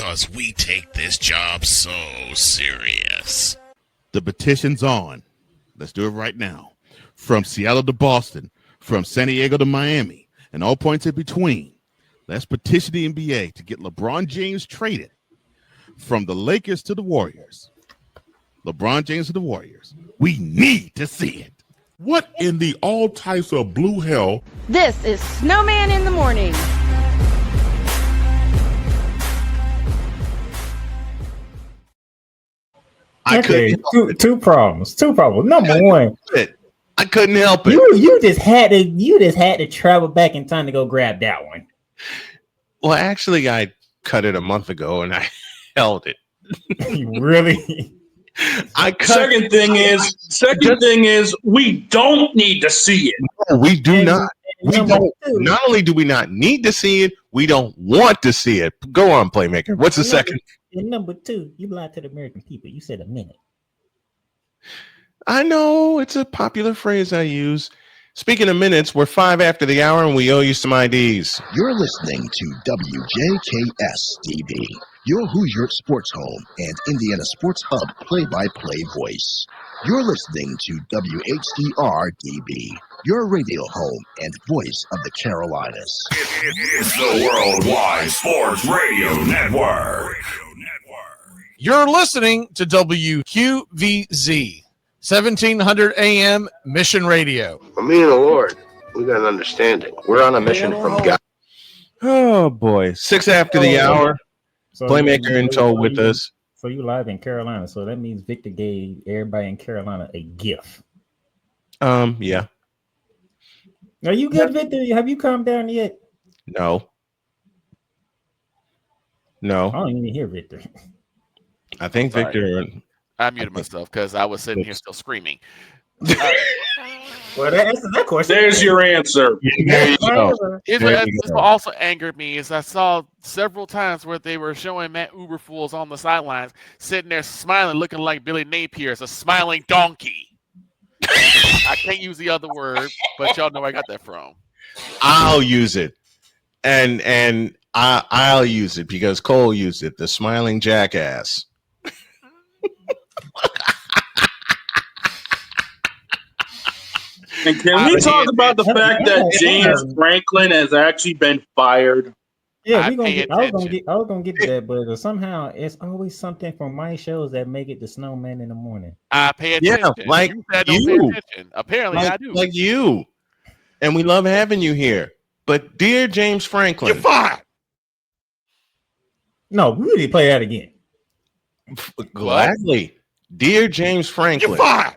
because we take this job so serious. The petition's on. Let's do it right now. From Seattle to Boston, from San Diego to Miami, and all points in between. Let's petition the NBA to get LeBron James traded from the Lakers to the Warriors. LeBron James to the Warriors. We need to see it. What in the all types of blue hell? This is Snowman in the Morning. Okay, two problems. Number one, I couldn't help it. You just had to travel back in time to go grab that one. Well, actually, I cut it a month ago and I held it. Really? Second thing is, we don't need to see it. No, we do not. We don't. Not only do we not need to see it, we don't want to see it. Go on, Playmaker. What's the second? And number two, you lied to the American people. You said a minute. I know it's a popular phrase I use. Speaking of minutes, we're 5 after the hour and we owe you some IDs. You're listening to WJKS-TV, your Hoosier Sports Home and Indiana Sports Hub play-by-play voice. You're listening to WHDR-DB, your radio home and voice of the Carolinas. It's the Worldwide Sports Radio Network. You're listening to WQVZ, 1700 AM Mission Radio. For me and the Lord, we got an understanding. We're on a mission from God. Oh, boy. 6 after the hour. So Playmaker in tow with us. So you live in Carolina. So that means Victor gave everybody in Carolina a gift. Yeah. Are you good, Victor? Have you calmed down yet? No. I don't even hear Victor. I think Victor. I muted myself because I was sitting here still screaming. Well, that answers that question. There's your answer. There you go. This what also angered me is I saw several times where they were showing Matt Uberfools on the sidelines, sitting there smiling, looking like Billy Napier, a smiling donkey. I can't use the other word, but y'all know where I got that from. I'll use it, and I'll use it because Cole used it. The smiling jackass. And can we talk about the fact that James Franklin has actually been fired? Yeah, I was gonna get to that, but somehow it's always something from my shows that make it the Snowman in the Morning. I pay attention. Yeah, like you. Said don't pay attention. Apparently, I do. Like you, and we love having you here. But dear James Franklin, you're fired. No, we need to play that again. Gladly, dear James Franklin, you're fired.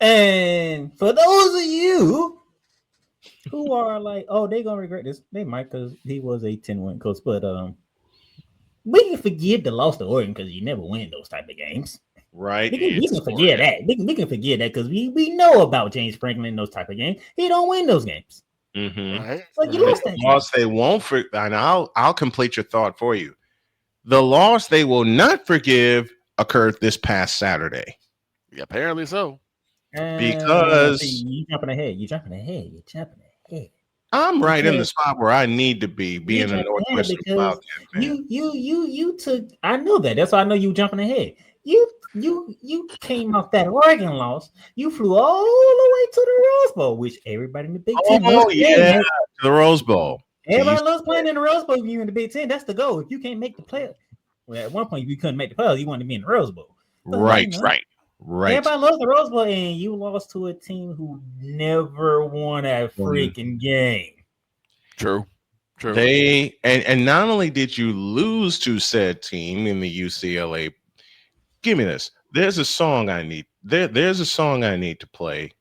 And for those of you who are like, oh, they're gonna regret this, they might, because he was a 10-win coach, but we can forgive the loss to Oregon because you never win those type of games. Right. We can forget that. We can forget that because we know about James Franklin in those type of games. He don't win those games. Mm-hmm. Right? So you lost that loss they won't forgive, and I'll complete your thought for you. The loss they will not forgive occurred this past Saturday. Yeah, apparently so. Because you jumping ahead. I'm right in the spot where I need to be, being a Northwestern Wildcat fan. You took. I know that. That's why I know you jumping ahead. You came off that Oregon loss. You flew all the way to the Rose Bowl, which everybody in the Big Ten. Oh yeah, the Rose Bowl. Everybody loves playing in the Rose Bowl. If you're in the Big Ten, that's the goal. If you can't make the playoffs, well, at one point if you couldn't make the playoffs, you wanted to be in the Rose Bowl. So, right. Everybody loves the Rose Bowl, and you lost to a team who never won a freaking game. True. They and not only did you lose to said team in the UCLA. Give me this. There's a song I need. There's a song I need to play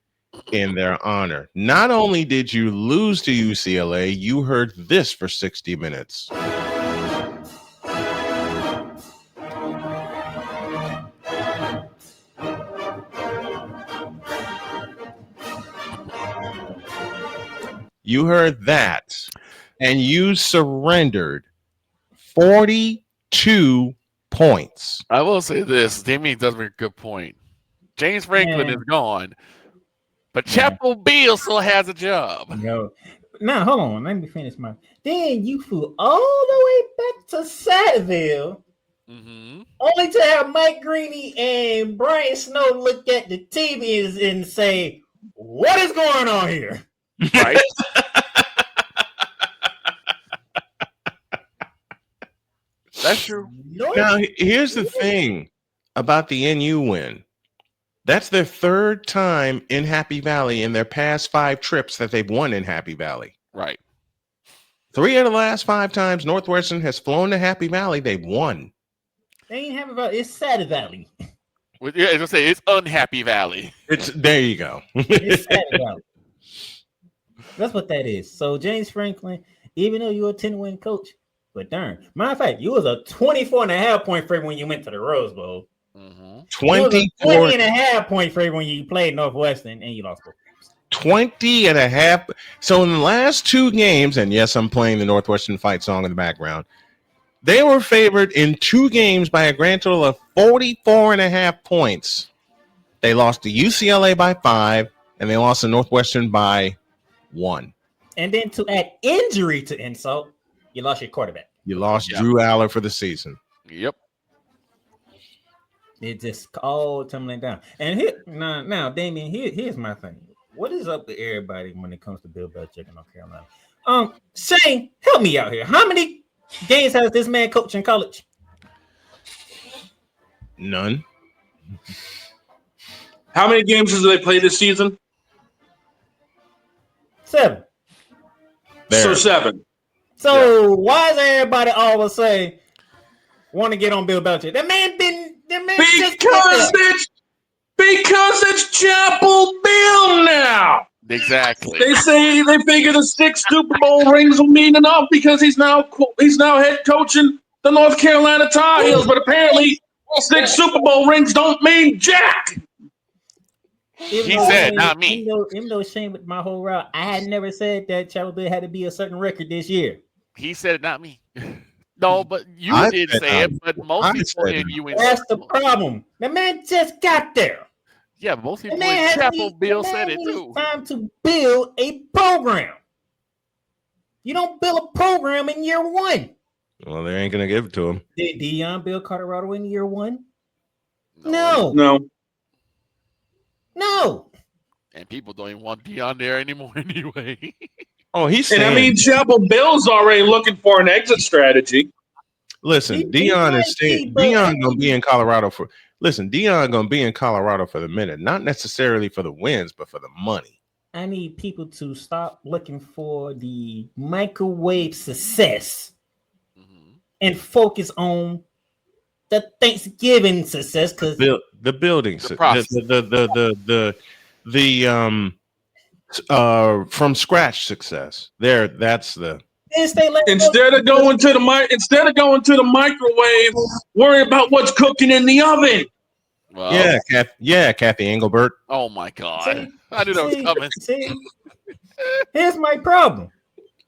in their honor. Not only did you lose to UCLA, you heard this for 60 minutes. You heard that, and you surrendered 42 points. I will say this. Damien does make a good point. James Franklin is gone, but Chapel Beal still has a job. No. Now, hold on. Let me finish my. Then you flew all the way back Fayetteville, only to have Mike Greeny and Brian Snow look at the TVs and say, "What is going on here?" Right. That's true. Now, here's the thing about the NU win. That's their third time in Happy Valley in their past 5 trips that they've won in Happy Valley. Right. 3 of the last 5 times Northwestern has flown to Happy Valley, they've won. They ain't Happy Valley. It's Sad Valley. Yeah, as I say, it's Unhappy Valley. There you go. It's Sad Valley. That's what that is. So James Franklin, even though you're a 10-win coach, but darn, matter of fact, you was a 24.5 point favorite when you went to the Rose Bowl. 20.5 point favorite when you played Northwestern and you lost. 20.5. So in the last 2 games, and yes, I'm playing the Northwestern fight song in the background, they were favored in 2 games by a grand total of 44.5 points. They lost to UCLA by 5, and they lost to Northwestern by 1. And then to add injury to insult, you lost your quarterback. You lost Drew Aller for the season. Yep. It just all tumbling down. And here now, Damien, here's my thing. What is up with everybody when it comes to Bill Belichick in North Carolina? Shane, help me out here. How many games has this man coached in college? None. How many games has they played this season? 7. So 7. So why is everybody all of a sudden want to get on Bill Belichick? Because it's Chapel Bill now. Exactly. They figure the 6 Super Bowl rings will mean enough because he's now head coaching the North Carolina Tar Heels, but apparently 6 Super Bowl rings don't mean jack. He said, not me. Even though Shane with my whole route, I had never said that Chapel Bill had to be a certain record this year. He said it, not me. No, but you did say it, but most people in UNC. That's the problem. The man just got there. Yeah, but most people in Chapel Bill said it too. It's time to build a program. You don't build a program in year 1. Well, they ain't gonna give it to him. Did Deion build Colorado in year 1? No. And people don't even want Deion there anymore anyway. Oh, he's saying. And I mean, Chapel Bill's already looking for an exit strategy. Listen, Deion is saying Deion gonna be in Colorado for. Listen, Deion gonna be in Colorado for the minute, not necessarily for the wins, but for the money. I need people to stop looking for the microwave success and focus on the Thanksgiving success, because the building, the from scratch success. That's the. Instead of going to the microwave, worry about what's cooking in the oven. Well, Kathy Engelbert. Oh my God! I knew that was coming. Here's my problem.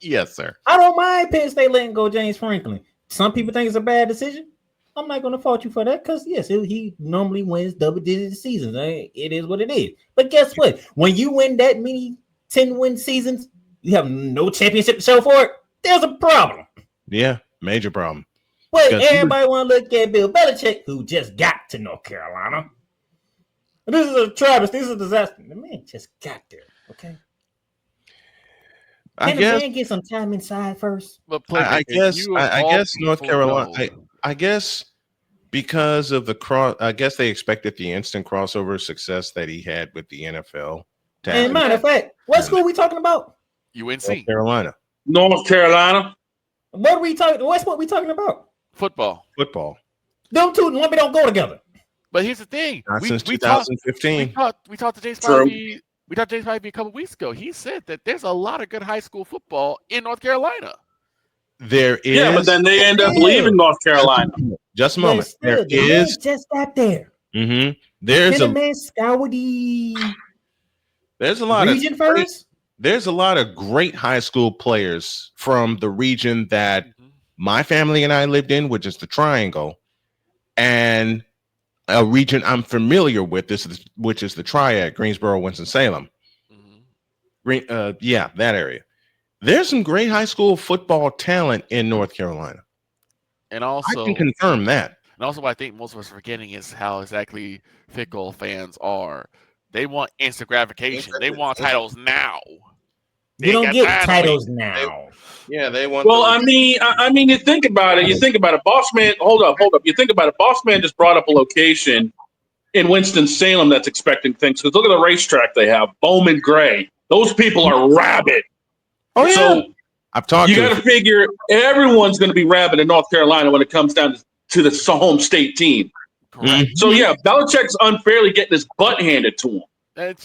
Yes, sir. I don't mind Penn State letting go James Franklin. Some people think it's a bad decision. I'm not going to fault you for that because, yes, he normally wins double-digit seasons. It is what it is. But guess what? When you win that many 10-win seasons, you have no championship to show for it. There's a problem. Yeah, major problem. But everybody want to look at Bill Belichick, who just got to North Carolina. This is a travesty. This is a disaster. The man just got there, okay? Can the man get some time inside first? I guess North Carolina. I guess because of the cross, I guess they expected the instant crossover success that he had with the NFL. And matter of fact, what school are we talking about? UNC. North Carolina. North Carolina. What are we talking? What's what we talking about? Football. Them two don't go together. But here's the thing. Since 2015. We talked to Jay Spivey. We talked to Jay Spivey a couple weeks ago. He said that there's a lot of good high school football in North Carolina. There is. Yeah, but then they end up leaving North Carolina. Just a moment. Still, just got there. Mm-hmm. There's a lot region of first. There's a lot of great high school players from the region that my family and I lived in, which is the Triangle, and a region I'm familiar with, which is the Triad, Greensboro, Winston-Salem. That area. There's some great high school football talent in North Carolina. And I also, can confirm that. and also, what I think most of us are forgetting is how exactly fickle fans are. They want instant gratification. They want titles now. You don't get titles now. They want. Well, I mean, you think about it. You think about it. Boss man, hold up. You think about it. Boss man just brought up a location in Winston-Salem that's expecting things. Because look at the racetrack they have, Bowman Gray. Those people are rabid. Oh yeah. So I've talked. You got to figure everyone's going to be rabid in North Carolina when it comes down to the home state team. Correct. So yeah, Belichick's unfairly getting his butt handed to him.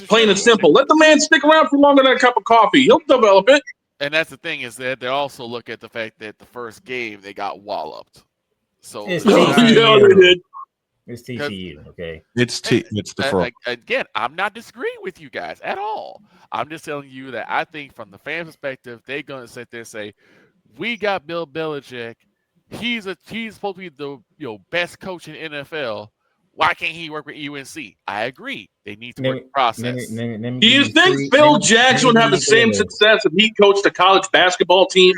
Plain and simple. Let the man stick around for longer than a cup of coffee. He'll develop it. And that's the thing is that they also look at the fact that the first game they got walloped. So It's yeah, they did. It's TCU, okay? It's the fraud. Again, I'm not disagreeing with you guys at all. I'm just telling you that I think from the fan perspective, they're going to sit there and say, we got Bill Belichick. He's supposed to be the best coach in NFL. Why can't he work with UNC? I agree. They need to work the process. Do you think Phil Jackson would have the same success if he coached a college basketball team?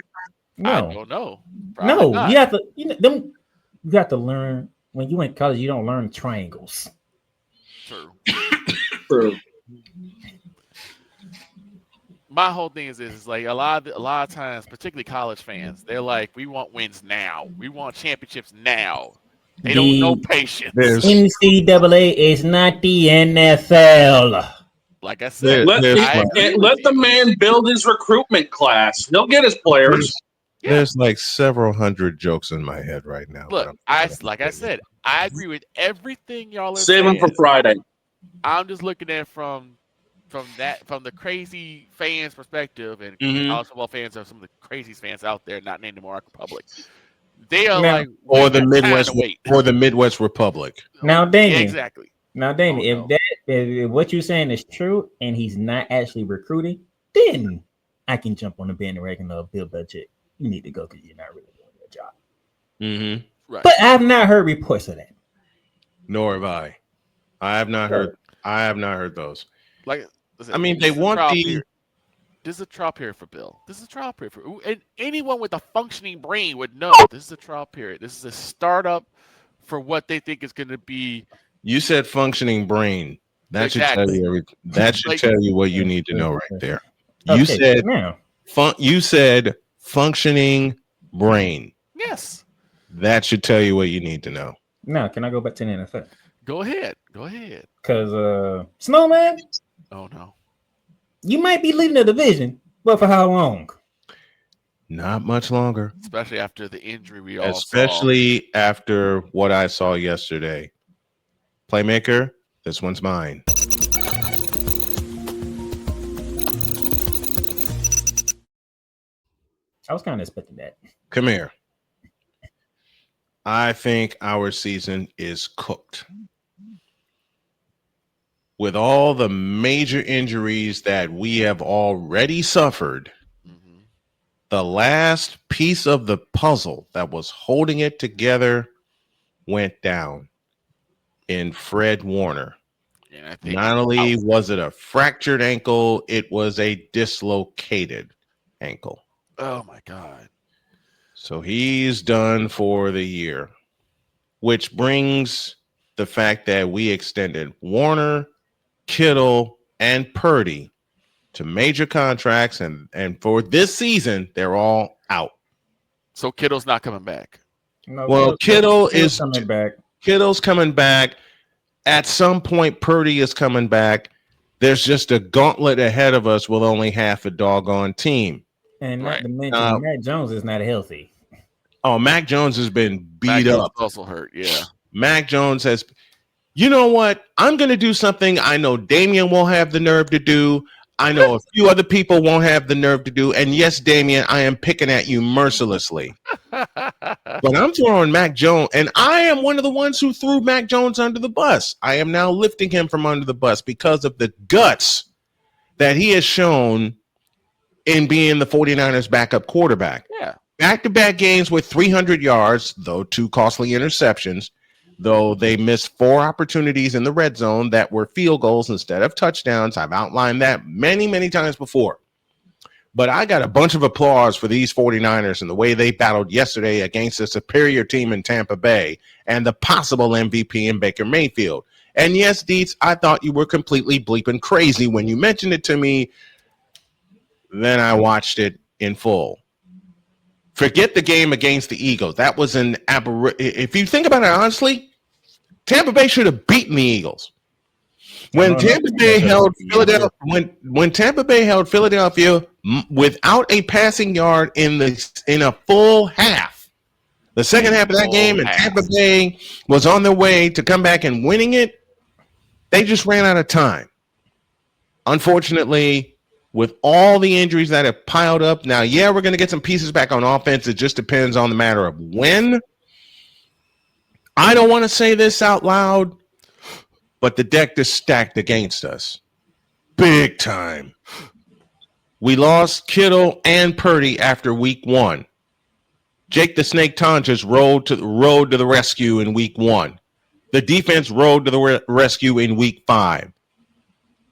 No. I don't know. No, not. You have to. You have to learn. When you went to college, you don't learn triangles. True. My whole thing is like a lot of times, particularly college fans, they're like, we want wins now. We want championships now. They don't know patience. NCAA is not the NFL. Like I said, let the man build his recruitment class. He'll get his players. There's like several hundred jokes in my head right now. Look, I said, I agree with everything y'all are saying. Save them for Friday. I'm just looking at it from the crazy fans' perspective, and college football fans are some of the craziest fans out there, not named the Monarch Republic. They are like, or the Midwest Republic. Now, Damien, exactly. Now, Damien, if what you're saying is true, and he's not actually recruiting, then I can jump on the bandwagon of Bill Belichick. You need to go because you're not really doing your job. Mm-hmm. Right. But I have not heard reports of that. Nor have I. I have not heard those. Like, listen, I mean, they want the. This is a trial period for Bill. This is a trial period and anyone with a functioning brain would know this is a trial period. This is a startup for what they think is going to be. You said functioning brain. That should tell you everything. That should tell you what you need to know right there. You said functioning brain. Yes. That should tell you what you need to know. Now, can I go back to the NFL? Go ahead. Because Snowman. Oh no. You might be leading the division, but for how long? Not much longer. Especially after the injury we all Especially after what I saw yesterday. Playmaker, this one's mine. I was kind of expecting that. Come here. I think our season is cooked. With all the major injuries that we have already suffered, the last piece of the puzzle that was holding it together went down in Fred Warner. And I think not only was it a fractured ankle, it was a dislocated ankle. Oh, my God. So he's done for the year, which brings the fact that we extended Warner, Kittle, and Purdy to major contracts, and for this season, they're all out. So Kittle's not coming back. No, well, Kittle's coming back. Kittle's coming back. At some point, Purdy is coming back. There's just a gauntlet ahead of us with only half a doggone team. And not to mention, Mac Jones is not healthy. Oh, Mac Jones has been beat up. Also hurt, yeah. Mac Jones has. You know what? I'm going to do something I know Damien won't have the nerve to do. I know a few other people won't have the nerve to do. And yes, Damien, I am picking at you mercilessly. But I'm throwing Mac Jones, and I am one of the ones who threw Mac Jones under the bus. I am now lifting him from under the bus because of the guts that he has shown in being the 49ers backup quarterback. Yeah. Back-to-back games with 300 yards, though 2 costly interceptions, though they missed 4 opportunities in the red zone that were field goals instead of touchdowns. I've outlined that many, many times before. But I got a bunch of applause for these 49ers and the way they battled yesterday against a superior team in Tampa Bay and the possible MVP in Baker Mayfield. And yes, Deets, I thought you were completely bleeping crazy when you mentioned it to me. Then I watched it in full. Forget the game against the Eagles. That was an aberration. If you think about it honestly, Tampa Bay should have beaten the Eagles. When Tampa Bay held Philadelphia, when Tampa Bay held Philadelphia without a passing yard in a full half, the second half of that game, and Tampa Bay was on their way to come back and winning it, they just ran out of time. Unfortunately, with all the injuries that have piled up, now, yeah, we're going to get some pieces back on offense. It just depends on the matter of when. I don't want to say this out loud, but the deck is stacked against us. Big time. We lost Kittle and Purdy after week 1. Jake the Snake Tonjes rode to the rescue in week 1. The defense rode to the rescue in week 5.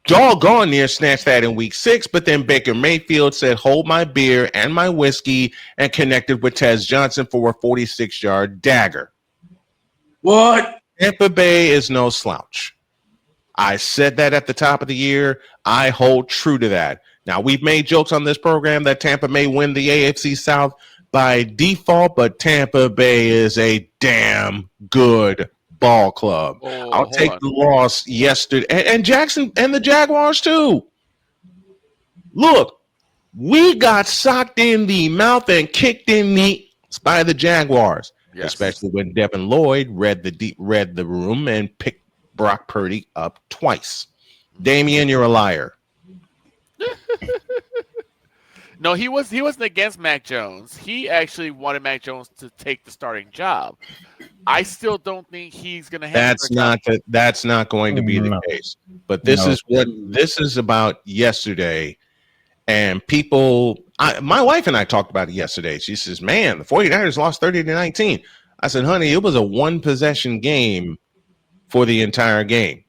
Doggone near snatched that in week 6, but then Baker Mayfield said, hold my beer and my whiskey, and connected with Tez Johnson for a 46-yard dagger. What? Tampa Bay is no slouch. I said that at the top of the year. I hold true to that. Now, we've made jokes on this program that Tampa may win the AFC South by default, but Tampa Bay is a damn good ball club. I'll take the loss yesterday. And Jackson and the Jaguars, too. Look, we got socked in the mouth and kicked in the by the Jaguars, especially when Devin Lloyd read the room and picked Brock Purdy up twice. Damian, you're a liar. No, he wasn't against Mac Jones. He actually wanted Mac Jones to take the starting job. I still don't think he's going to have. That's not going to be the case. But this is about yesterday, and people. My wife and I talked about it yesterday. She says, "Man, the 49ers lost 30-19." I said, "Honey, it was a one-possession game for the entire game."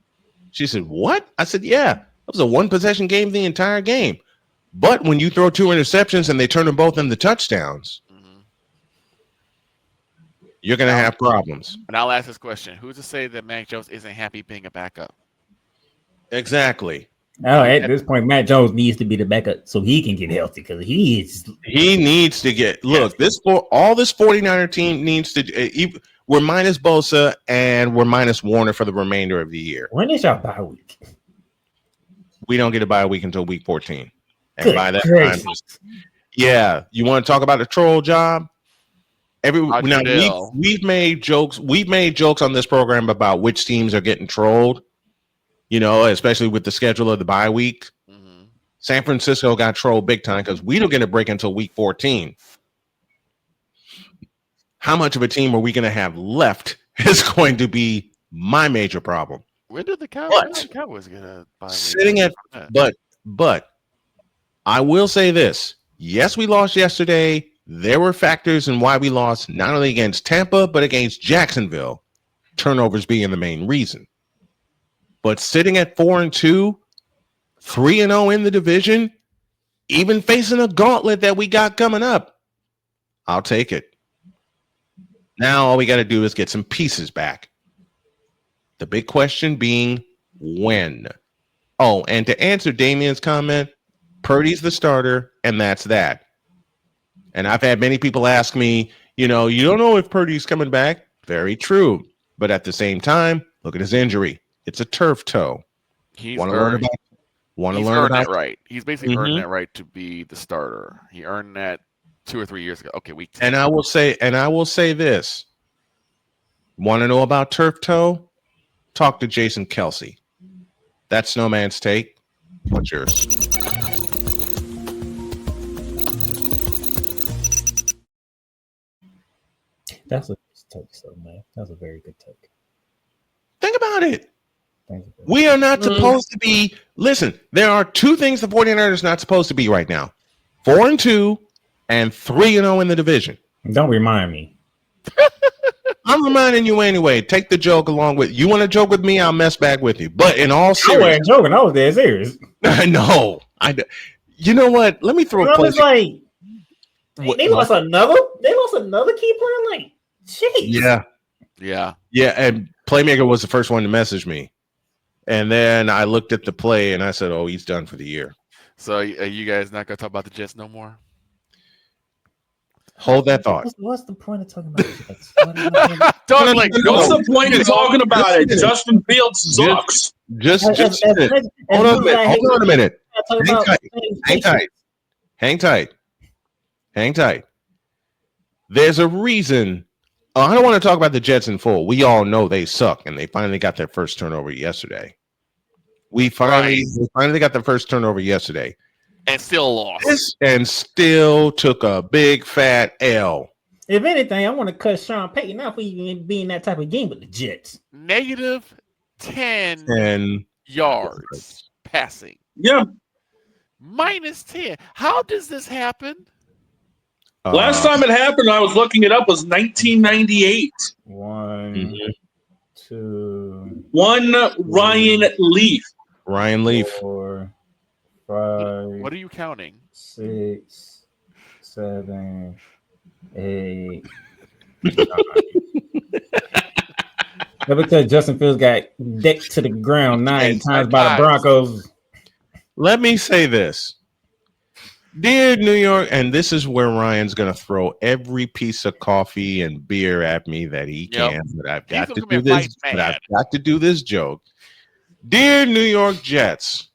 She said, "What?" I said, "Yeah, it was a one-possession game the entire game. But when you throw 2 interceptions and they turn them both into touchdowns, you're going to have problems." And I'll ask this question. Who's to say that Mac Jones isn't happy being a backup? Exactly. Oh, at this point, Matt Jones needs to be the backup so he can get healthy because he needs to get – look, all this 49er team needs to we're minus Bosa and we're minus Warner for the remainder of the year. When is your bye week? We don't get a bye week until week 14. And by that time, you want to talk about the troll job? We've made jokes. We've made jokes on this program about which teams are getting trolled. You know, especially with the schedule of the bye week. San Francisco got trolled big time because we don't get a break until week 14. How much of a team are we going to have left is going to be my major problem. When did the Cowboys get a bye week? Sitting at, but I will say this. Yes, we lost yesterday. There were factors in why we lost, not only against Tampa, but against Jacksonville. Turnovers being the main reason. But sitting at 4-2, 3-0 in the division, even facing a gauntlet that we got coming up, I'll take it. Now all we got to do is get some pieces back. The big question being when. Oh, and to answer Damian's comment, Purdy's the starter, and that's that. And I've had many people ask me, you don't know if Purdy's coming back. Very true. But at the same time, look at his injury. It's a turf toe. He's earned that right. He's basically earned that right to be the starter. He earned that 2 or 3 years ago. Okay, week 10. And I will say this. Want to know about turf toe? Talk to Jason Kelsey. That's Snowman's take. What's yours? That's a take, so man. That's a very good take. Think about it. We are not supposed to be. Listen, there are 2 things the 49ers are not supposed to be right now: 4-2 and 3-0 in the division. Don't remind me. I'm reminding you anyway. Take the joke along with you. Want to joke with me? I'll mess back with you. But in all seriousness, I wasn't joking. I was dead serious. I know. You know what? Let me throw And a I play. was like, What- they lost another. They lost another key player. Like, jeez. Yeah. And Playmaker was the first one to message me. And then I looked at the play and I said, "Oh, he's done for the year." So are you guys not gonna talk about the Jets no more? Hold that thought. What's the point of talking about Jets? Don't like. What's the point of talking about it? Justin Fields sucks. Just a minute. Hold on a minute. Hang tight. There's a reason. I don't want to talk about the Jets in full. We all know they suck, and they finally got their first turnover yesterday. We finally got the first turnover yesterday. And still lost. And still took a big fat L. If anything, I want to cut Sean Payton out for even being that type of game with the Jets. Negative 10 yards passing. Yeah. Minus 10. How does this happen? Last time it happened, I was looking it up, was 1998. One, two, Ryan Leaf. Ryan Leaf. 4, 5. What are you counting? 6, 7, 8. 9. Because Justin Fields got decked to the ground 9 times by the Broncos. Let me say this. Dear New York, and this is where Ryan's going to throw every piece of coffee and beer at me that he can, but I've got to do this. But I've got to do this joke. Dear New York Jets,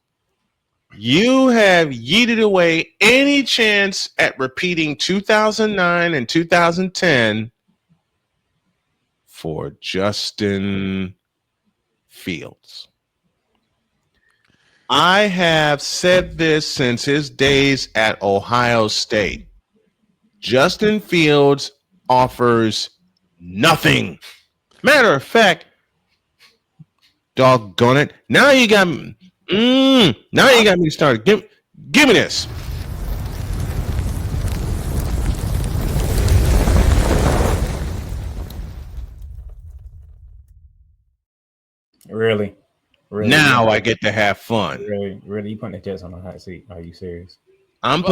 you have yeeted away any chance at repeating 2009 and 2010 for Justin Fields. I have said this since his days at Ohio State. Justin Fields offers nothing. Matter of fact, doggone it. Now you got me. Now you got me started. Give me this. Really? Now I get to have fun. Really? You putting the Jets on the hot seat? Are you serious? I'm not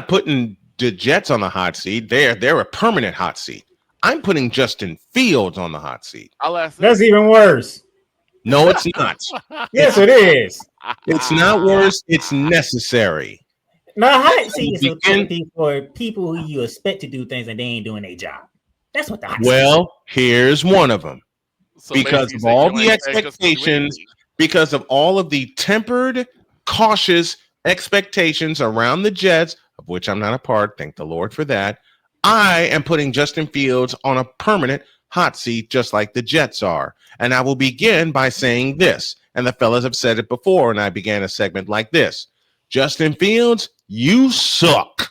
putting the Jets on the hot seat. They're a permanent hot seat. I'm putting Justin Fields on the hot seat. That's even worse. No, it's not. Yes, it is. It's not worse. It's necessary. No, hot seat is for people who you expect to do things and they ain't doing their job. That's what the hot seat is. Well, here's one of them. So because of all the expectations, because of all of the tempered, cautious expectations around the Jets, of which I'm not a part, thank the Lord for that, I am putting Justin Fields on a permanent hot seat, just like the Jets are. And I will begin by saying this, and the fellas have said it before, and I began a segment like this. Justin Fields, you suck.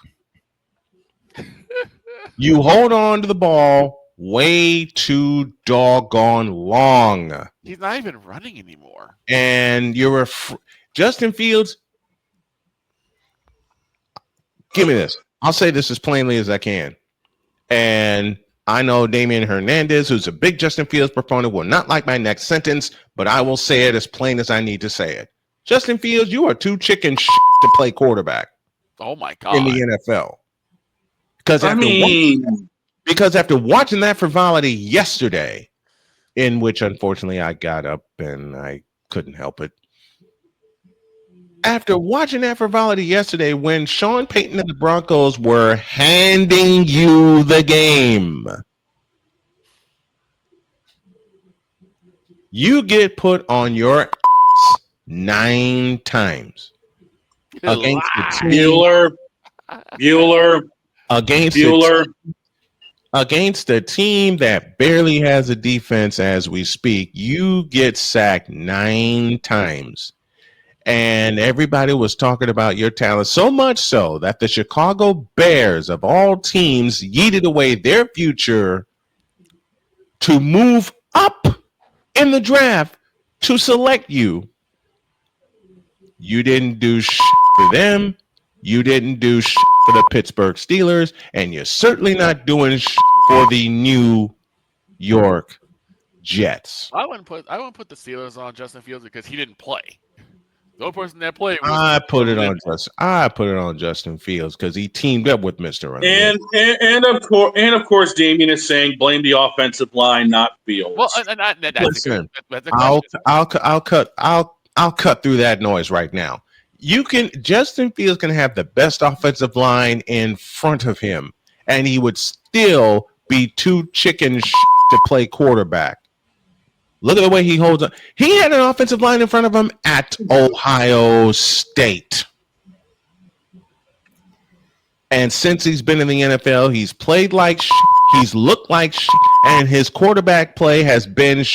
You hold on to the ball way too doggone long. He's not even running anymore. And you're Justin Fields. Give me this. I'll say this as plainly as I can. And I know Damian Hernandez, who's a big Justin Fields proponent, will not like my next sentence, but I will say it as plain as I need to say it. Justin Fields, you are too chicken shit to play quarterback. Oh my God. In the NFL. Because after watching that frivolity yesterday, in which unfortunately I got up and I couldn't help it. After watching that frivolity yesterday, when Sean Payton and the Broncos were handing you the game, you get put on your ass 9 times against the team. Bueller. Against a team that barely has a defense as we speak, you get sacked 9 times. And everybody was talking about your talent, so much so that the Chicago Bears, of all teams, yeeted away their future to move up in the draft to select you. You didn't do shit for them. You didn't do shit for the Pittsburgh Steelers, and you're certainly not doing shit for the New York Jets. I wouldn't put the Steelers on Justin Fields because he didn't play. The only person that played was I put it on Justin Fields because he teamed up with Mr. And of course, Damien is saying blame the offensive line, not Fields. Well, that's a question. I'll cut through that noise right now. Justin Fields can have the best offensive line in front of him, and he would still be too chicken to play quarterback. Look at the way he holds up. He had an offensive line in front of him at Ohio State. And since he's been in the NFL, he's played like he's looked like and his quarterback play has been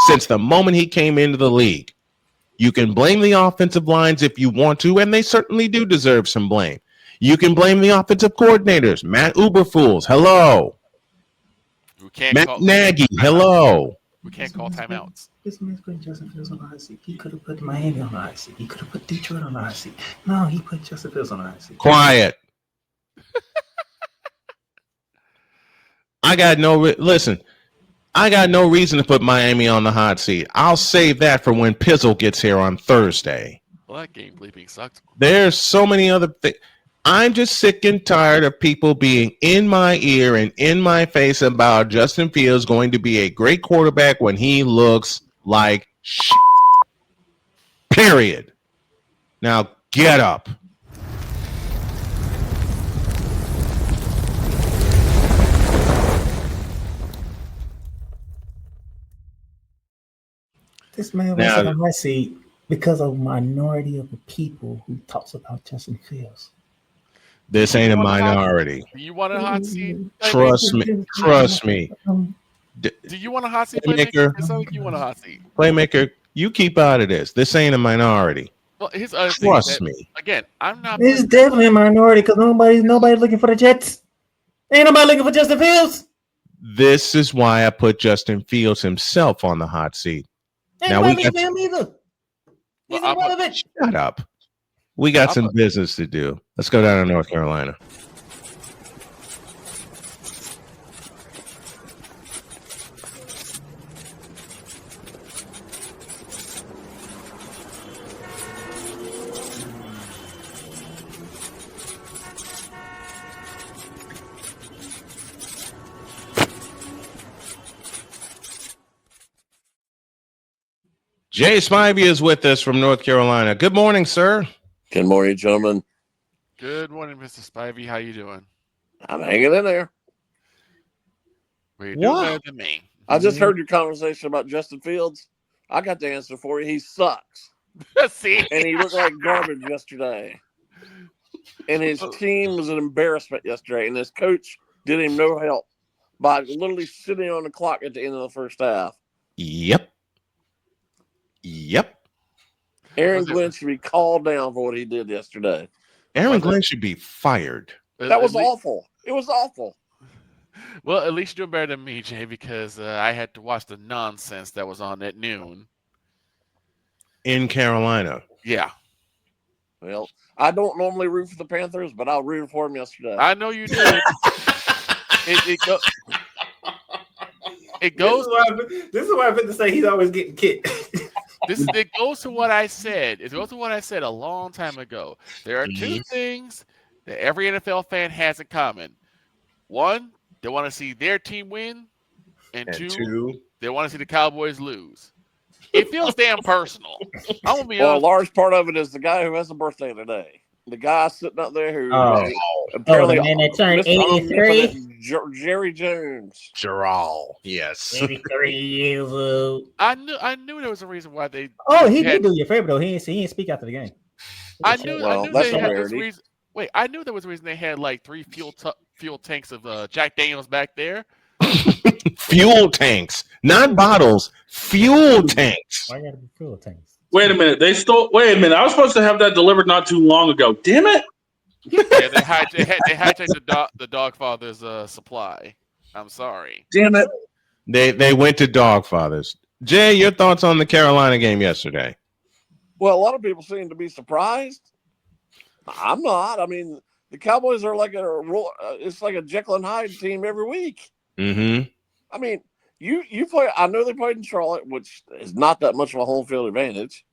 since the moment he came into the league. You can blame the offensive lines if you want to, and they certainly do deserve some blame. You can blame the offensive coordinators. Matt Uberfools, hello. Matt Nagy, hello. We can't call timeouts. This man's putting Justin Fields on the hot seat. He could have put Miami on the hot seat. He could have put Detroit on the hot seat. No, he put Justin Fields on the hot seat. Quiet. I got no reason to put Miami on the hot seat. I'll save that for when Pizzle gets here on Thursday. Well, that game bleeping sucked. There's so many other things. I'm just sick and tired of people being in my ear and in my face about Justin Fields going to be a great quarterback when he looks like shit. Period. Now get up. This man was on the hot seat because of a minority of the people who talks about Justin Fields. This ain't a minority. Do you want a hot seat? Trust me. Do you want a hot seat, Playmaker? It sounds like you want a hot seat. Playmaker, you keep out of this. This ain't a minority. Well, here's other Trust me. Again, I'm not. It's definitely a minority because nobody's looking for the Jets. Ain't nobody looking for Justin Fields. This is why I put Justin Fields himself on the hot seat. Ain't nobody looking for him either. He's irrelevant. Shut up. We got some business to do. Let's go down to North Carolina. Jay Spivey is with us from North Carolina. Good morning, sir. Good morning, gentlemen. Good morning, Mr. Spivey. How you doing? I'm hanging in there. Well, you're doing better than me. I just heard your conversation about Justin Fields. I got the answer for you. He sucks. See? And he looked like garbage yesterday. And his team was an embarrassment yesterday. And his coach did him no help by literally sitting on the clock at the end of the first half. Yep. Aaron Glenn should be called down for what he did yesterday. Aaron Glenn should be fired. That was awful. It was awful. Well, at least you're better than me, Jay, because I had to watch the nonsense that was on at noon. In Carolina. Yeah. Well, I don't normally root for the Panthers, but I rooted for them yesterday. I know you did. It goes. This is why I've been to say he's always getting kicked. It goes to what I said. It goes to what I said a long time ago. There are two things that every NFL fan has in common. One, they want to see their team win, and two, they want to see the Cowboys lose. It feels damn personal. I'm gonna be honest. A large part of it is the guy who has a birthday today. The guy sitting up there who apparently the man that turned 83. Jerry Jones. Gerald, yes. 83 years old. I knew there was a reason why they. Oh, he did do you a favor though. He didn't speak after the game. I knew they had this reason. Wait, I knew there was a reason they had like 3 fuel tanks of Jack Daniels back there. Fuel tanks, not bottles. Fuel tanks. Why gotta be fuel tanks? Wait a minute. Wait a minute. I was supposed to have that delivered not too long ago. Damn it. Yeah, they hijacked the Dogfather's supply. I'm sorry. Damn it. They went to Dogfathers. Jay, your thoughts on the Carolina game yesterday? Well, a lot of people seem to be surprised. I'm not. I mean, the Cowboys are like it's like a Jekyll and Hyde team every week. Mm-hmm. I mean, you play. I know they played in Charlotte, which is not that much of a home field advantage.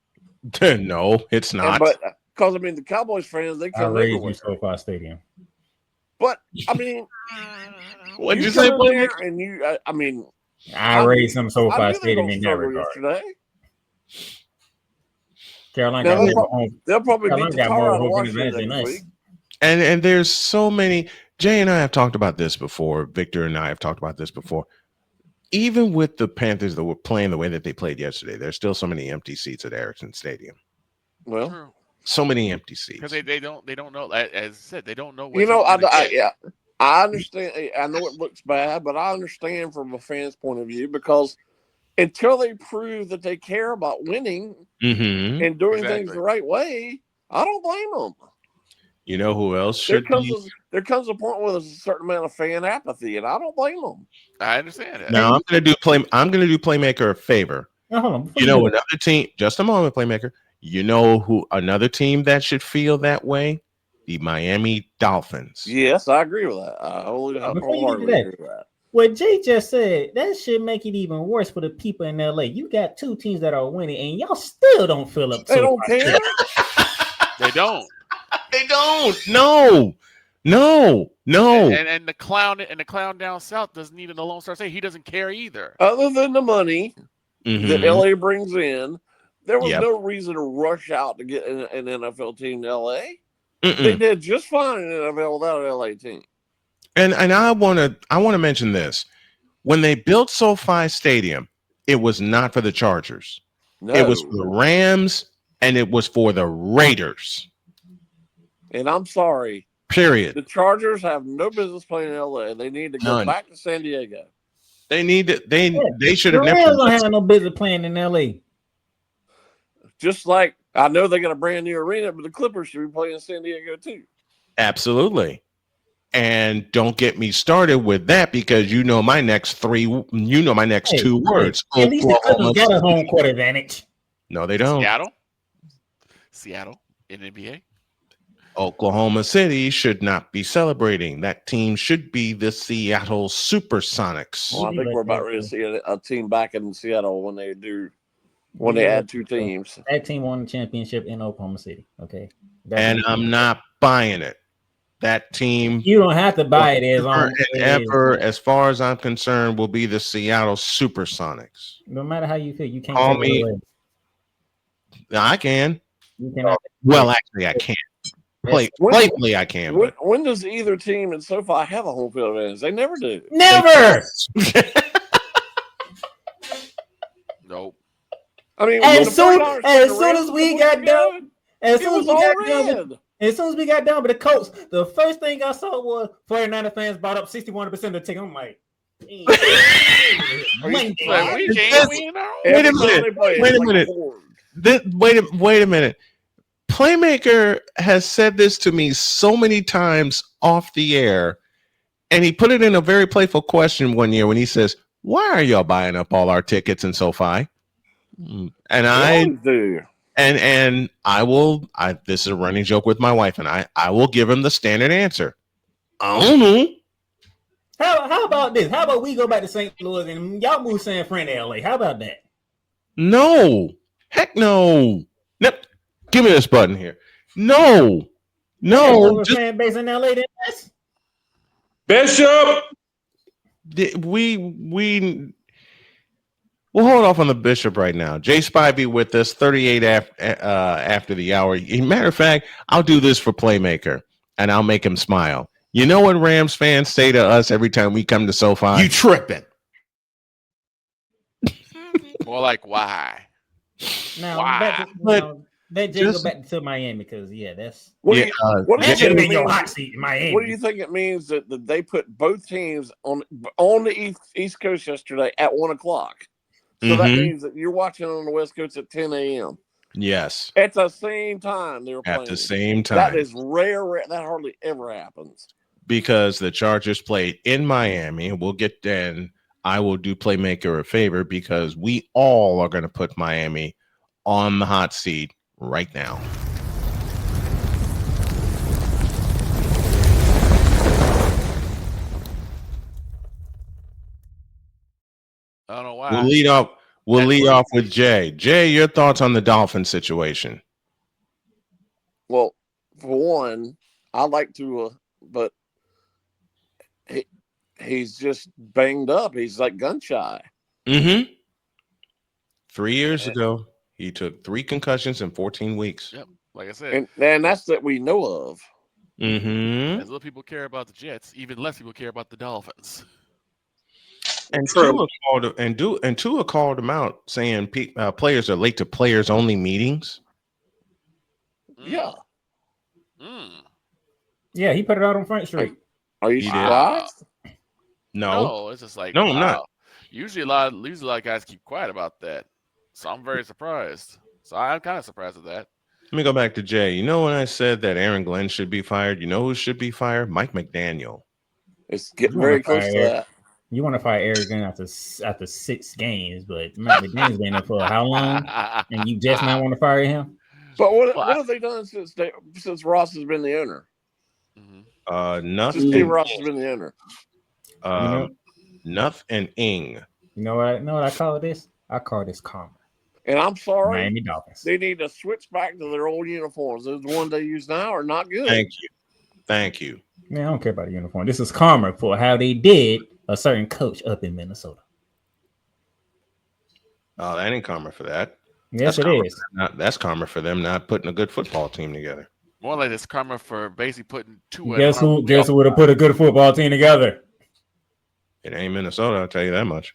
No, it's not. But because I mean, the Cowboys fans, they I come raised you everywhere. SoFi Stadium. But I mean, What'd you come say, in there Playmaker? and you, I mean, I raised some I SoFi knew they Stadium don't in that struggle regard. yesterday. Carolina Now, got more home. they'll probably beat Carolina the got tar more out of home Washington advantage than next us. week. And there's so many. Jay and I have talked about this before. Victor and I have talked about this before. Even with the Panthers that were playing the way that they played yesterday, there's still so many empty seats at Ericsson Stadium. Well, True. So many empty seats Because they don't know. As I said, they don't know what you know, yeah. I understand. I know it looks bad, but I understand from a fan's point of view because until they prove that they care about winning and doing things the right way, I don't blame them. You know who else should be? There comes a point where there's a certain amount of fan apathy, and I don't blame them. I understand it. Now I'm gonna do Playmaker a favor. Hold on, you know, another team. Just a moment, Playmaker. You know who another team that should feel that way? The Miami Dolphins. Yes, I agree with that. I wholeheartedly agree with that. What Jay just said, that should make it even worse for the people in LA. You got two teams that are winning, and y'all still don't fill up. They don't care. They don't. They don't. No. And the clown down south doesn't need an Lone Star State. He doesn't care either. Other than the money that LA brings in, there was no reason to rush out to get an NFL team to LA. They did just fine in NFL without an LA team. And I want to mention this. When they built SoFi Stadium, it was not for the Chargers. No. It was for the Rams and it was for the Raiders. And I'm sorry. Period. The Chargers have no business playing in LA. They need to go back to San Diego. They need to. They should have The never. Rams don't have no business playing in LA. Just like I know they got a brand new arena, but the Clippers should be playing in San Diego too. Absolutely. And don't get me started with that because you know my next two words. At least the Clippers got a home court advantage. No, they don't. Seattle in NBA. Oklahoma City should not be celebrating. That team should be the Seattle Supersonics. Well, I think we're about ready to see a team back in Seattle when they add two teams. That team won the championship in Oklahoma City. Okay. And I'm not buying it. That team. You don't have to buy it as long as far as I'm concerned, will be the Seattle Supersonics. No matter how you feel, you can't call me. I can. You cannot. Well, actually, I can't. Playfully, I can. When does either team in SoFi have a home field advantage? They never do. Never. Nope. I mean, as soon as we got done with the Colts, the first thing I saw was 49er fans bought up 61% of the ticket. I'm like, wait a minute. Playmaker has said this to me so many times off the air, and he put it in a very playful question one year when he says, "Why are y'all buying up all our tickets in SoFi?" And I do. And I will. This is a running joke with my wife, and I will give him the standard answer. I don't know. How about this? How about we go back to St. Louis and y'all move San Fran to LA? How about that? No. Heck no. Nope. Give me this button here. No. Fan base in LA than us. Bishop. We'll hold off on the Bishop right now. Jay Spivey with us, 38 after the hour. Matter of fact, I'll do this for Playmaker, and I'll make him smile. You know what Rams fans say to us every time we come to SoFi? You tripping. More like, why? Now, why? That go back to Miami because that's what that should have been your hot seat in Miami. What do you think it means that they put both teams on the East Coast yesterday at 1:00? So that means that you're watching on the West Coast at 10 a.m. Yes. At the same time they were playing. At the same time. That is rare. That hardly ever happens. Because the Chargers played in Miami. We'll get then. I will do Playmaker a favor because we all are going to put Miami on the hot seat right now. I don't know why. We'll lead off. We'll lead off with Jay. Jay, your thoughts on the Dolphin situation? Well, for one, I like to, but he's just banged up. He's like gun shy. Mm-hmm. 3 years ago, he took 3 concussions in 14 weeks. Yep, like I said, and that's that we know of. Mm-hmm. As little people care about the Jets, even less people care about the Dolphins. And Tua called him out, saying players are late to players only meetings. Yeah. Yeah, he put it out on Front Street. Are you surprised? No, it's just like no, I'm not. Usually a lot of guys keep quiet about that, so I'm very surprised. So I'm kind of surprised at that. Let me go back to Jay. You know when I said that Aaron Glenn should be fired? You know who should be fired? Mike McDaniel. It's getting very close to that. You want to fire Aaron Glenn after 6 games, but Mike McDaniel's been there for how long? And you just now want to fire him? But what have they done since Ross has been the owner? Nothing. Since Steve Ross has been the owner. Nuff and Ing. You know what I call this? I call this karma. And I'm sorry, Miami Dolphins. They need to switch back to their old uniforms. Those ones they use now are not good. Thank you. Man, I don't care about the uniform. This is karma for how they did a certain coach up in Minnesota. Oh, that ain't karma for that. Yes, it is. That's karma for them not putting a good football team together. More like it's karma for basically putting 2. Guess who would have put a good football team together? It ain't Minnesota, I'll tell you that much.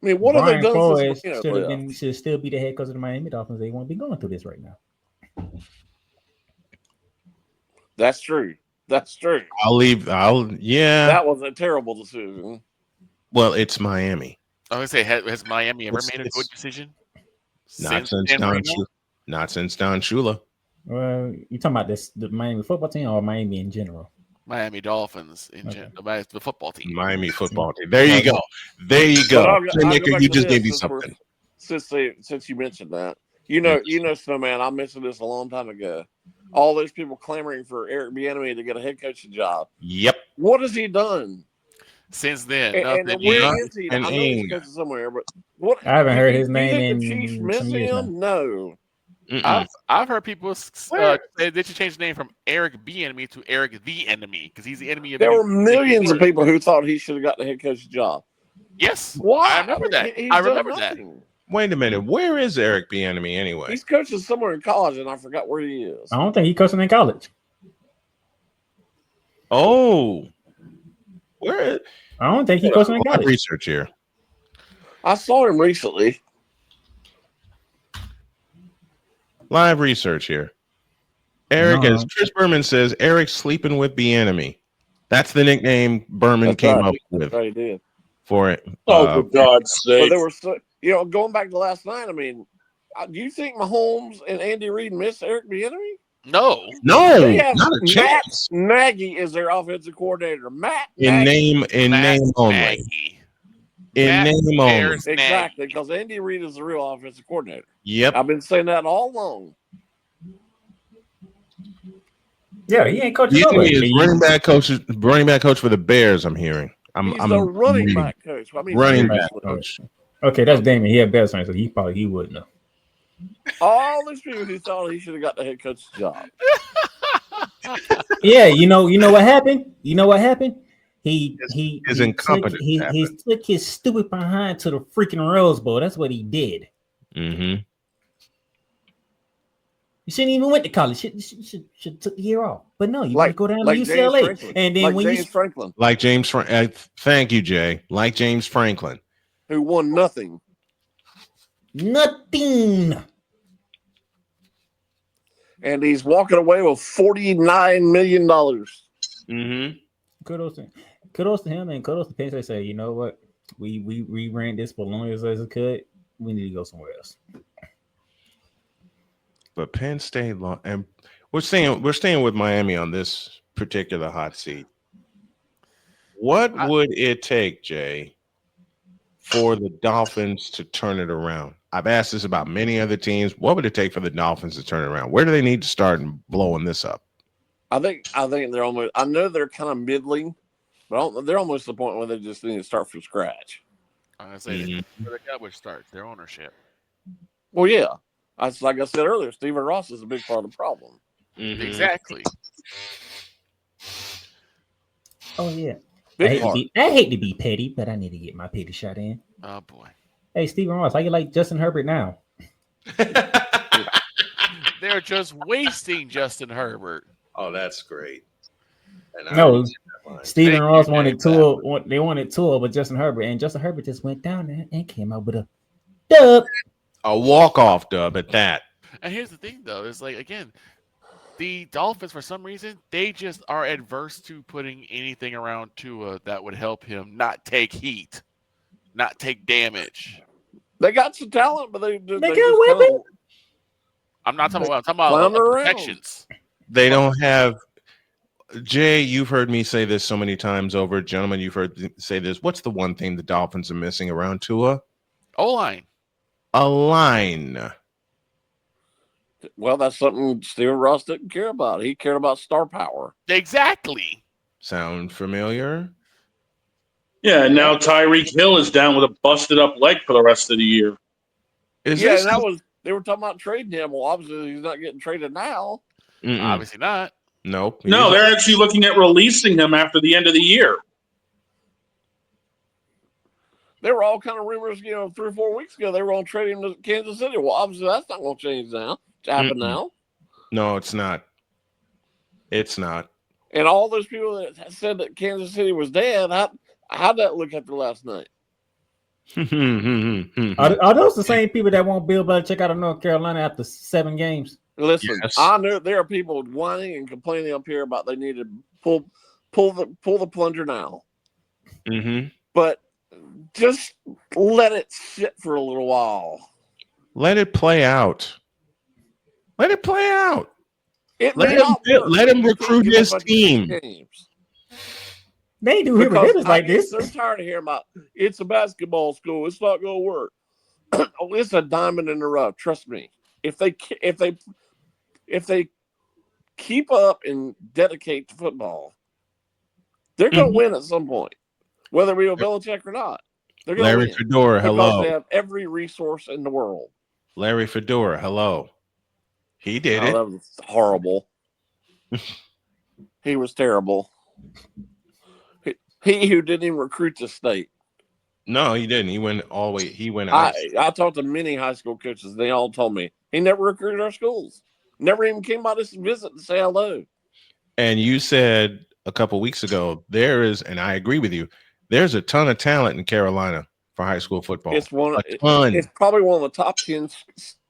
I mean, what have they done? Should still be the head coach of the Miami Dolphins. They won't be going through this right now. That's true. Yeah. That was a terrible decision. Well, it's Miami. I was gonna say, has Miami ever made a good decision? Not since Don Shula. Well, you talking about the Miami football team or Miami in general? Miami Dolphins in general, the football team. Miami football team. There you go. You just gave me something. Since you mentioned that, you know, Snowman, I mentioned this a long time ago. All those people clamoring for Eric Bieniemy to get a head coaching job. Yep. What has he done since then? And where is he? I know he's coaching somewhere, but what? I haven't heard his name in. in The Chiefs miss some years him? No. I've heard people say they should change the name from Eric Bieniemy to Eric the Enemy because he's the enemy of. There were millions of people who thought he should have got the head coaching job. Yes, why? I remember that. I remember that. Wait a minute, where is Eric Bieniemy anyway? He's coaching somewhere in college, and I forgot where he is. I don't think he's coaching in college. Oh, where? I don't think he's coaching in college. Research here. I saw him recently. Live research here. Eric, as Chris Berman says, Eric's sleeping with Bieniemy. That's the nickname Berman came up with. Right, he did. For it. For God's sake. But there were going back to last night. I mean, do you think Mahomes and Andy Reid miss Eric Bieniemy? No, they have not a chance. Matt Nagy is their offensive coordinator. In name only. In name only. Exactly, because Andy Reid is the real offensive coordinator. Yep. I've been saying that all along. Yeah, he ain't coaching. He's running back coach for the Bears. I'm hearing. He's the running back coach. I mean, running back coach. Okay, that's Damon. He had better signs, so he would know. All these people who thought he should have got the head coach's job. Yeah, you know what happened? You know what happened? He incompetent. He took his stupid behind to the freaking Rose Bowl. That's what he did. Mm-hmm. You shouldn't even went to college. Should took the year off. But no, you want to go down to UCLA, and then when James Franklin, thank you, Jay. Like James Franklin, who won nothing. And he's walking away with $49 million. Mm-hmm. Kudos to him, and kudos to Penn State. Say, you know what? We ran this for long as it could. We need to go somewhere else. But Penn State and we're staying with Miami on this particular hot seat. What would it take, Jay, for the Dolphins to turn it around? I've asked this about many other teams. What would it take for the Dolphins to turn it around? Where do they need to start and blowing this up? I think they're almost. I know they're kind of middling, but they're almost to the point where they just need to start from scratch. I'm gonna say where the Cowboys start their ownership. Well, yeah, like I said earlier, Stephen Ross is a big part of the problem. Mm-hmm. Exactly. Oh yeah. Big I hate to be petty, but I need to get my petty shot in. Oh boy. Hey, Stephen Ross, how you like Justin Herbert now? They're just wasting Justin Herbert. Oh, that's great. And No, Stephen Ross Jay wanted Spivey. Tua. They wanted Tua with Justin Herbert, and Justin Herbert just went down there and came out with a dub. A walk-off dub at that. And here's the thing, though, is like again, the Dolphins for some reason they just are adverse to putting anything around Tua that would help him not take heat, not take damage. They got some talent, but they got weapons. I'm not talking about. I'm talking about protections. They don't have. Jay, you've heard me say this so many times over. Gentlemen, you've heard me say this. What's the one thing the Dolphins are missing around Tua? O-line. A line. Well, that's something Stephen Ross didn't care about. He cared about star power. Exactly. Sound familiar? Yeah, and now Tyreek Hill is down with a busted up leg for the rest of the year. And they were talking about trading him. Well, obviously he's not getting traded now. Obviously not. Nope. No, they're actually looking at releasing him after the end of the year. There were all kind of rumors, 3 or 4 weeks ago. They were going to trade him to Kansas City. Well, obviously that's not going to change now. It's happened now. No, it's not. It's not. And all those people that said that Kansas City was dead, how'd that look after last night? Are those the same people that want Bill Belichick out of North Carolina after 7 games? Listen, yes. I know there are people whining and complaining up here about they need to pull the plunger now. Mm-hmm. But just let it sit for a little while. Let it play out. Let it play out. Let him recruit his team. They do hear hitters like this. They're tired of hearing about it's a basketball school. It's not going to work. It's a diamond in the rough. Trust me. If they keep up and dedicate to football, they're going to win at some point, whether we have Belichick or not. They're going to win. Larry Fedora, hello. Because they have every resource in the world. Larry Fedora, hello. He did it. That was horrible. He was terrible. He who didn't even recruit the state. No, he didn't. He went all the way. He went out. I talked to many high school coaches. They all told me he never recruited our schools. Never even came by this visit to say hello. And you said a couple weeks ago, and I agree with you, there's a ton of talent in Carolina for high school football. It's probably one of the top 10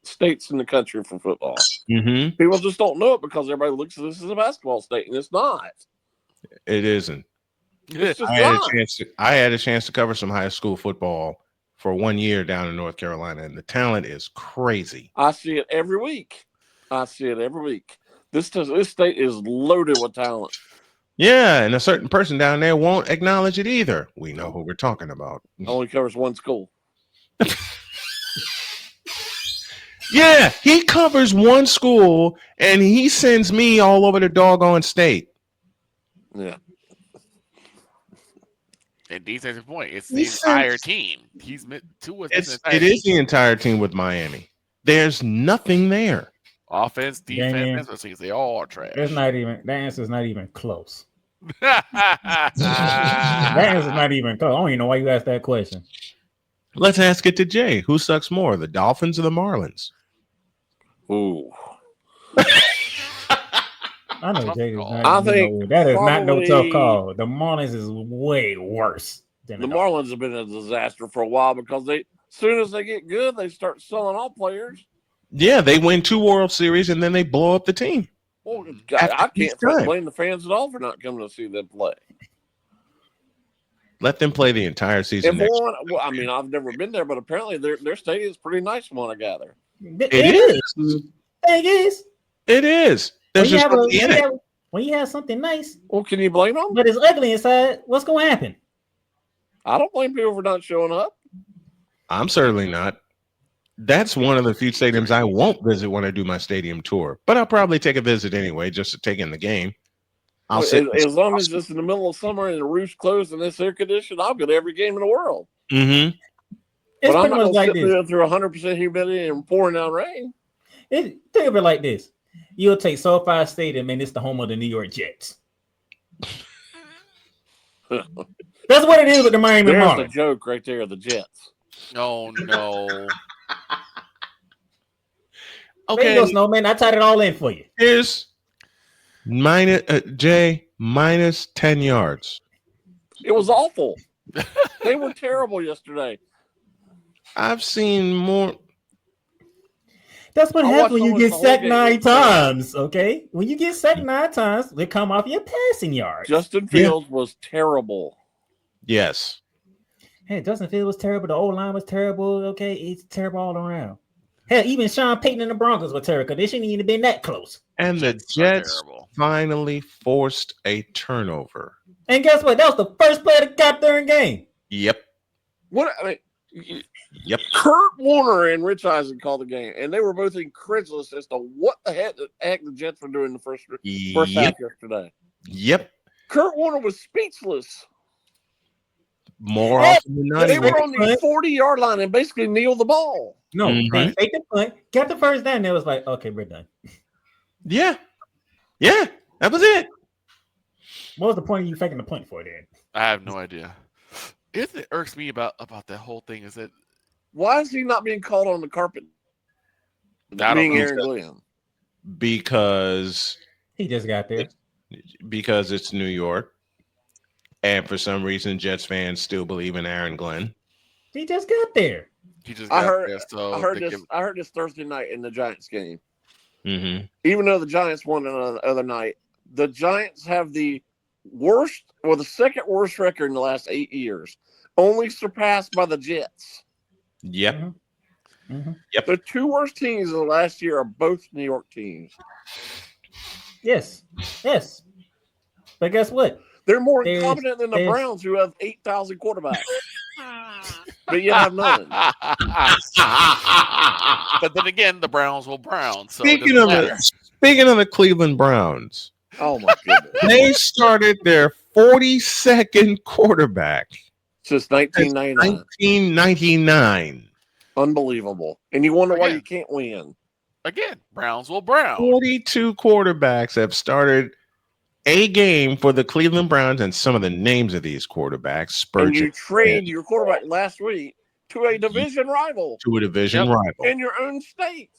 states in the country for football. Mm-hmm. People just don't know it because everybody looks at this as a basketball state, and it's not. It isn't. I had a chance to cover some high school football for 1 year down in North Carolina, and the talent is crazy. I see it every week. This state is loaded with talent. Yeah, and a certain person down there won't acknowledge it either. We know who we're talking about. Only covers one school. Yeah, he covers one school, and he sends me all over the doggone state. Yeah. And defensive point, it's the entire team. It is the entire team with Miami. There's nothing there. Offense, defense, they all are trash. The answer's not even close. That answer's not even close. I don't even know why you asked that question. Let's ask it to Jay. Who sucks more, the Dolphins or the Marlins? Ooh. I know Jay is not. That is not no tough call. The Marlins is way worse than the Marlins have been a disaster for a while because as soon as they get good, they start selling all players. Yeah, they win 2 World Series and then they blow up the team. Well, I can't blame the fans at all for not coming to see them play. Let them play the entire season. I've never been there, but apparently their stadium is pretty nice from what I gather. It is. It is. When you have something nice, well, can you blame them? But it's ugly inside. What's going to happen? I don't blame people for not showing up. I'm certainly not. That's one of the few stadiums I won't visit when I do my stadium tour, but I'll probably take a visit anyway, just to take in the game. As long as it's in the middle of summer and the roof's closed and it's air conditioned, I'll go to every game in the world. Mm-hmm. It's But I'm pretty not much going to like sit this. there through 100% humidity and pouring down rain. Think of it like this. You'll take SoFi Stadium, and it's the home of the New York Jets. That's what it is with the Miami There's Marlins. the joke right there, the Jets. Oh, no. There you go, Snowman. I tied it all in for you. Here's Jay minus 10 yards. It was awful. They were terrible yesterday. I've seen more. That's what happens when you get sacked 9 times, okay? When you get sacked 9 times, they come off your passing yards. Justin Fields was terrible. Yes. Hey, Justin Fields was terrible. The O-line was terrible, okay? It's terrible all around. Hell, even Sean Payton and the Broncos were terrible because they shouldn't even have been that close. And the Jets finally forced a turnover. And guess what? That was the first play that got there in game. Yep. Yep. Kurt Warner and Rich Eisen called the game, and they were both incredulous as to what the heck the Jets were doing in the first half yesterday. Yep. Kurt Warner was speechless. More often than not, they were on the 40-yard line and basically kneeled the ball. No, they faked the punt, got the first down. It was like, okay, we're done. Yeah, that was it. What was the point of you faking the punt for then? I have no idea. It irks me about that whole thing is that why is he not being called on the carpet? Being Aaron Glenn. Because he just got there. Because it's New York. And for some reason, Jets fans still believe in Aaron Glenn. He just got there. I heard this Thursday night in the Giants game. Mm-hmm. Even though the Giants won the other night, the Giants have the worst or the second worst record in the last 8 years, only surpassed by the Jets. Yep. Mm-hmm. Yep. The 2 worst teams of the last year are both New York teams. Yes. But guess what? They're more incompetent than the Browns, who have 8,000 quarterbacks. But you have none. But then again, the Browns will Brown. So speaking of the Cleveland Browns, oh my goodness, they started their 42nd quarterback since 1999. 1999. Unbelievable. And you wonder why you can't win. Again, Browns will Brown. 42 quarterbacks have started a game for the Cleveland Browns, and some of the names of these quarterbacks. Spurgeon, and you traded your quarterback last week to a division rival. In your own state.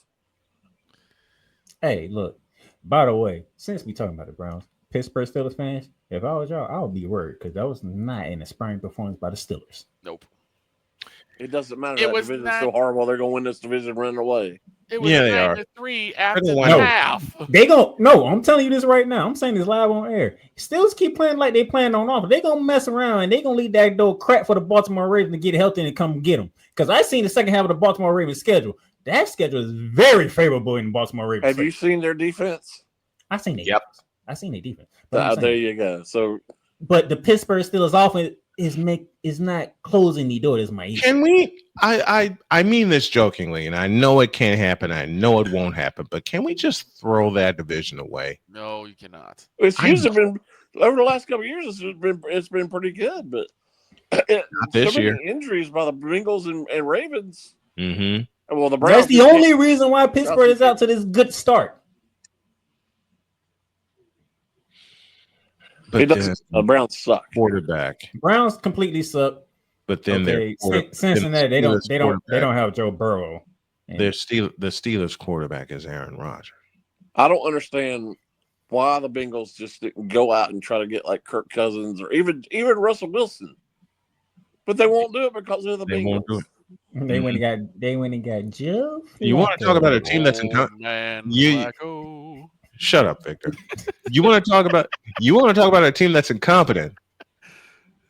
Hey, look. By the way, since we talking about the Browns, Pittsburgh Steelers fans, if I was y'all, I would be worried because that was not an inspiring performance by the Steelers. Nope. It doesn't matter. That division is so horrible. They're going to win this division running away. It was 9-3 after the half. I'm telling you this right now. I'm saying this live on air. Steelers keep playing like they playing on offense. They're going to mess around and they're going to leave that door crack for the Baltimore Ravens to get healthy and come get them. Because I seen the second half of the Baltimore Ravens schedule. That schedule is very favorable in the Baltimore Ravens. Have you seen their defense? I seen their defense. I seen their defense. There you go. So, but the Pittsburgh Steelers offense is not closing the door. That's my issue. Can we? I mean this jokingly, and I know it can't happen. I know it won't happen. But can we just throw that division away? No, you cannot. It's usually been over the last couple of years. It's been pretty good, but not this year. Injuries by the Bengals and Ravens. Mm-hmm. Well, the Browns. That's the only reason why Pittsburgh is out to this good start. But the Browns suck. Quarterback. Browns completely suck. But then Cincinnati, they don't have Joe Burrow. The Steelers quarterback is Aaron Rodgers. I don't understand why the Bengals just didn't go out and try to get like Kirk Cousins or even Russell Wilson. But they won't do it because they're the Bengals. Won't do it. They went and got Joe. You want to talk about a team that's Shut up, Victor. You want to talk about a team that's incompetent?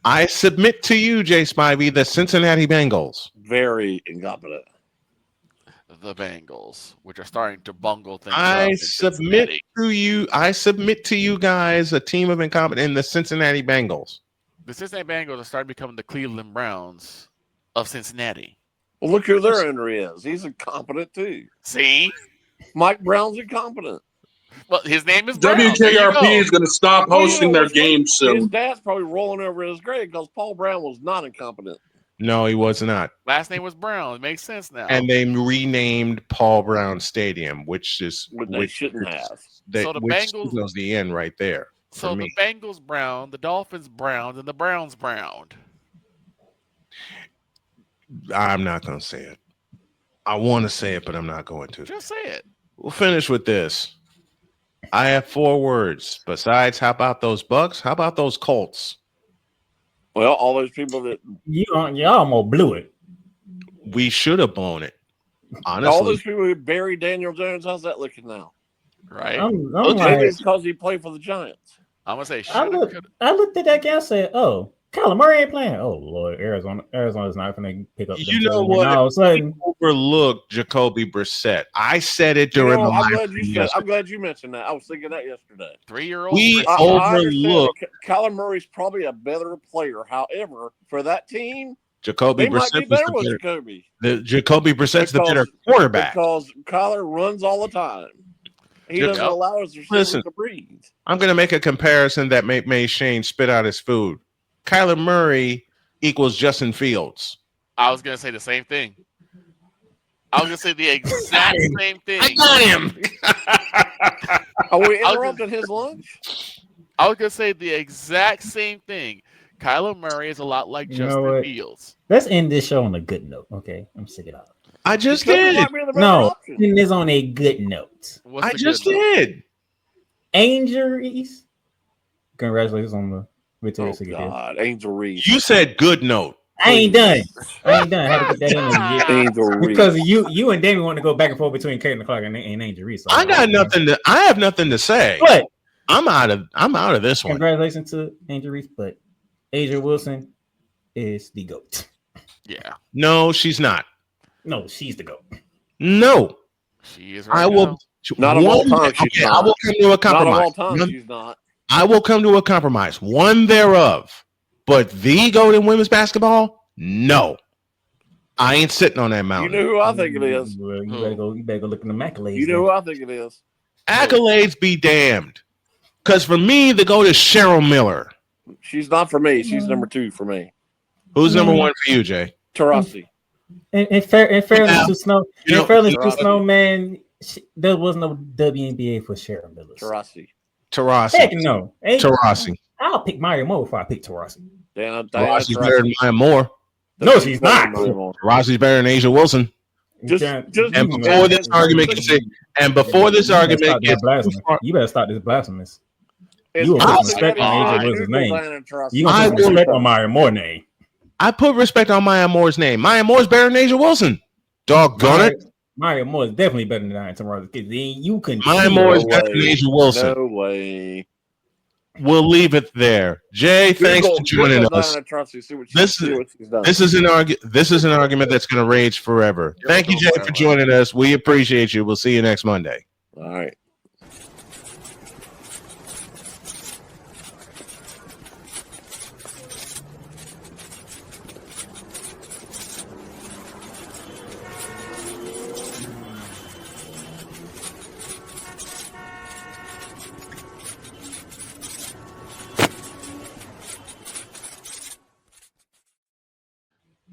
I submit to you, Jay Spivey, the Cincinnati Bengals. Very incompetent. The Bengals, which are starting to bungle things. I submit to you guys, a team of incompetent in the Cincinnati Bengals. The Cincinnati Bengals are starting to become the Cleveland Browns of Cincinnati. Well, look who their owner is. He's incompetent too. See? Mike Brown's incompetent. Well, his name is Brown. WKRP is going to stop hosting their games soon. His dad's probably rolling over in his grave because Paul Brown was not incompetent. No, he was not. Last name was Brown. It makes sense now. And they renamed Paul Brown Stadium, which they shouldn't have. So the Bengals was the end right there. So the Bengals brown, the Dolphins brown, and the Browns browned. I'm not going to say it. I want to say it, but I'm not going to. Just say it. We'll finish with this. I have 4 words. Besides, how about those Bucks? How about those Colts? Well, all those people that you almost blew it. We should have blown it. Honestly, all those people who buried Daniel Jones. How's that looking now? Right. I'm okay, like, it's because he played for the Giants. I'm gonna say. I looked at that guy and said, "Oh, Kyler Murray ain't playing." Oh Lord, Arizona's not going to pick up. You know what? All of a sudden, overlooked Jacoby Brissett. I said it during the I'm glad you mentioned that. I was thinking that yesterday. 3-year-old. We overlooked. Kyler Murray's probably a better player. However, for that team, Jacoby Brissett might be better with Jacoby. Jacoby Brissett's the better quarterback because Kyler runs all the time. He doesn't allow his receivers to breathe. I'm going to make a comparison that made Shane spit out his food. Kyler Murray equals Justin Fields. I was going to say the same thing. I was going to say the exact same thing. I got him. Are we interrupting his lunch? I was going to say the exact same thing. Kyler Murray is a lot like Justin Fields. Let's end this show on a good note, okay? I'm sick of it. I just did. No, end this on a good note. I just did. Angel Reese. Congratulations on the victory. God, Angel Reese. You said good note. I ain't done. I had to get that in Angel Reese. Because you and Damien want to go back and forth between Caitlin Clark and Angel Reese. So I have nothing to say. But I'm out of this one. Congratulations to Angel Reese, but Asia Wilson is the GOAT. Yeah. No, she's not. No, she's the GOAT. No. She is I will not of all time. Okay, I will come to a compromise. Not of all time, she's not. I will come to a compromise. One thereof. But the GOAT in women's basketball? No. I ain't sitting on that mountain. You know who I think it is. Well, you better go look in the accolades. You know who I think it is. Accolades be damned. Because for me, the GOAT is Cheryl Miller. She's not for me. She's number 2 for me. Who's number 1 for you, Jay? Tarasi. In fairness to Snowman, there was no WNBA for Cheryl Miller. Tarasi. Heck no. Tarasi. I'll pick Mario Moore before I pick Tarasi. Tarasi's better than Maya Moore. No, she's not. Tarasi's better than Asia Wilson. And before this argument gets you better stop this blasphemous. You will put respect on Asia Wilson's name. You gonna put respect on Mario Moore's name. I put respect on Maya Moore's name. Maya Moore's better than Asia Wilson. Doggone it. Mario Moore is definitely better than Diane Taurasi. You can. Maya Moore is better than Asia Wilson. No way. We'll leave it there. Jay, thanks for joining us. This is an argument that's going to rage forever. Thank you, Jay, for joining us. We appreciate you. We'll see you next Monday. All right.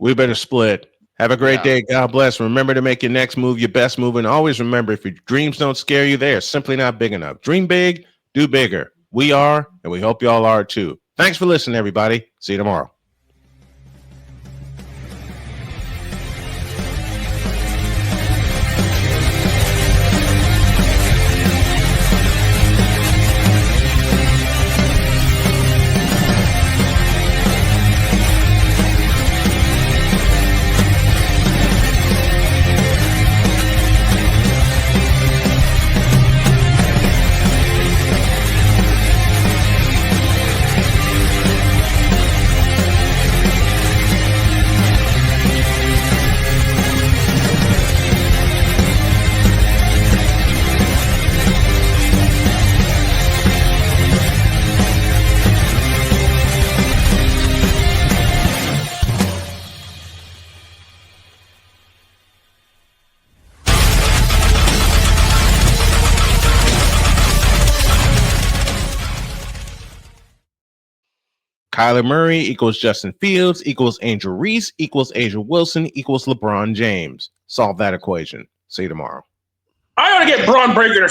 We better split. Have a great day. God bless. Remember to make your next move your best move. And always remember, if your dreams don't scare you, they are simply not big enough. Dream big, do bigger. We are, and we hope y'all are too. Thanks for listening, everybody. See you tomorrow. Kyler Murray equals Justin Fields equals Angel Reese equals Angel Wilson equals LeBron James. Solve that equation. See you tomorrow. I ought to get Braun Breaker to